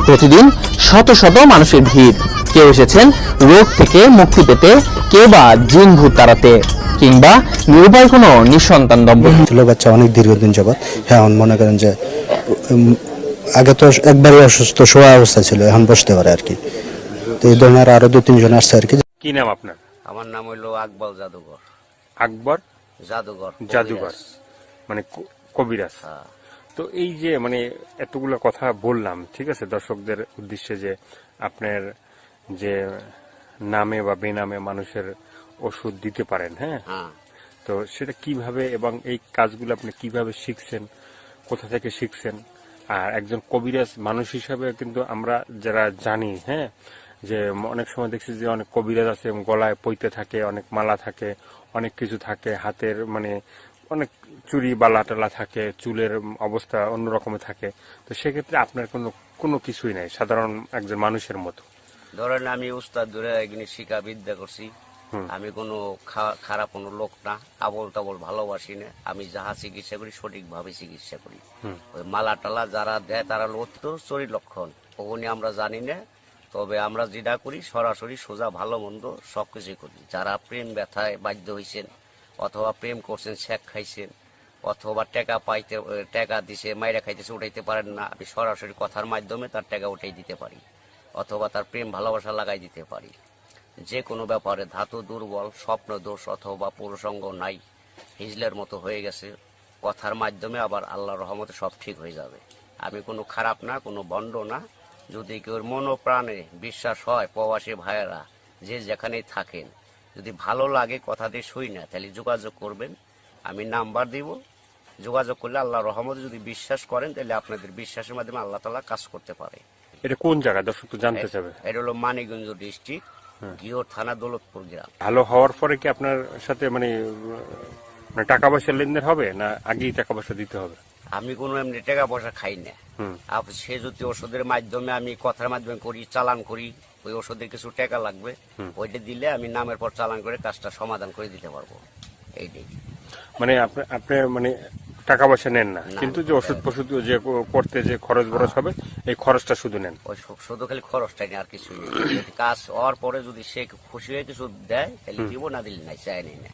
প্রতিদিন শত শত মানুষের ভিড়। কেউ এসেছেন রোগ থেকে মুক্তি পেতে, কেউ বা জিন ভূত তাড়াতে, কিংবা নিরুপায় কোনো নিঃসন্তান দম্পতি। ছিল বাচ্চা অনেক দীর্ঘদিন যাবৎ। হ্যাঁ, মনে করেন যে আগে তো একবারই অসুস্থ শোয়া অবস্থা ছিল, এখন বসতে পারে আর কি। তো এই ধরনের আরো 2-3 জন আসছে আর কি। কি নাম আপনার? আমার নাম হইলো আকবর জাদুঘর। আকবর জাদুঘর, মানে কবিরাজ। তো এই যে মানে এতগুলো কথা বললাম, ঠিক আছে, দর্শকদের উদ্দেশ্যে যে আপনার যে নামে বা বেনামে মানুষের ওষুধ দিতে পারেন, হ্যাঁ, তো সেটা কিভাবে এবং এই কাজগুলো আপনি কিভাবে শিখছেন, কোথা থেকে শিখছেন? আর একজন কবিরাজ মানুষ হিসাবে কিন্তু আমরা যারা জানি, হ্যাঁ, যে অনেক সময় দেখছি যে অনেক কবিরাজ আছে গলায় পইতে থাকে, অনেক মালা থাকে, অনেক কিছু থাকে, হাতের মানে অনেক চুরি বালা টালা থাকে, চুলের অবস্থা অন্যরকমে থাকে। তো সেক্ষেত্রে আপনার কোনো কিছুই নাই, সাধারণ একজন মানুষের মতো। ধরেন আমি উস্তাদ ধরে একদিন শিক্ষা বিদ্যা করছি। আমি কোনো খারাপ কোনো লোক না, আবল তাবল ভালোবাসি না। আমি যাহা চিকিৎসা করি সঠিকভাবে চিকিৎসা করি। ওই মালা টালা যারা দেয় তারা লত্য চরি লক্ষণ ওগুলি আমরা জানি না। তবে আমরা যেটা করি সরাসরি সোজা ভালো মন্দ সবকিছু করি। যারা প্রেম ব্যথায় বাধ্য হয়েছেন, অথবা প্রেম করছেন, শেখ খাইছেন, অথবা টাকা দিছে মাইরা খাইতেছে, উঠাইতে পারেন না, আমি সরাসরি কথার মাধ্যমে তার টাকা উঠাই দিতে পারি, অথবা তার প্রেম ভালোবাসা লাগাই দিতে পারি। যে কোনো ব্যাপারে ধাতু দুর্বল, স্বপ্ন দোষ অথবা পুরুষঙ্গ নাই, হিজলের মতো হয়ে গেছে, কথার মাধ্যমে আবার আল্লাহর রহমতে সব ঠিক হয়ে যাবে। আমি কোনো খারাপ না, কোনো বন্ড না। যদি কেউ মনোপ্রাণে বিশ্বাস হয়, প্রবাসী ভাইয়েরা যে যেখানেই থাকেন, যদি ভালো লাগে কথা দিয়ে শুই না, তাহলে যোগাযোগ করবেন, আমি নাম্বার দিব। যোগাযোগ করলে আল্লাহর রহমতে যদি বিশ্বাস করেন, তাহলে আপনাদের বিশ্বাসের মাধ্যমে আল্লাহ তাআলা কাজ করতে পারে। এটা কোন জায়গা দর্শক তো জানতে চাবে? এটা হলো মানিকগঞ্জ ডিস্ট্রিক্ট, গিওর থানা, দৌলতপুর গ্রাম। ভালো হওয়ার পরে কি আপনার সাথে মানে টাকা পয়সা লেনদেন হবে, না আগেই টাকা পয়সা দিতে হবে? আমি কোনো এমনি টাকা পয়সা খাই না। সে যদি ওষুধের মাধ্যমে, আমি কথার মাধ্যমে করি, চালান করি, ওই ওষুধের কিছু টাকা লাগবে, ওইটা দিলে আমি নামের পর চালান করে কাজটা সমাধান করে দিতে পারবো। এইটাই মানে আপনি মানে টাকা পয়সা নেন না, কিন্তু যে ওষুধ ফষুধ যে করতে যে খরচ বরচ হবে, এই খরচটা শুধু নেন? ওই শুধু খালি খরচটাই নেই, আর কিছু কাজ হওয়ার পরে যদি সে খুশি হয়ে কিছু দেয় তাহলে দিব, না দিলে নাই, চাই নেই না।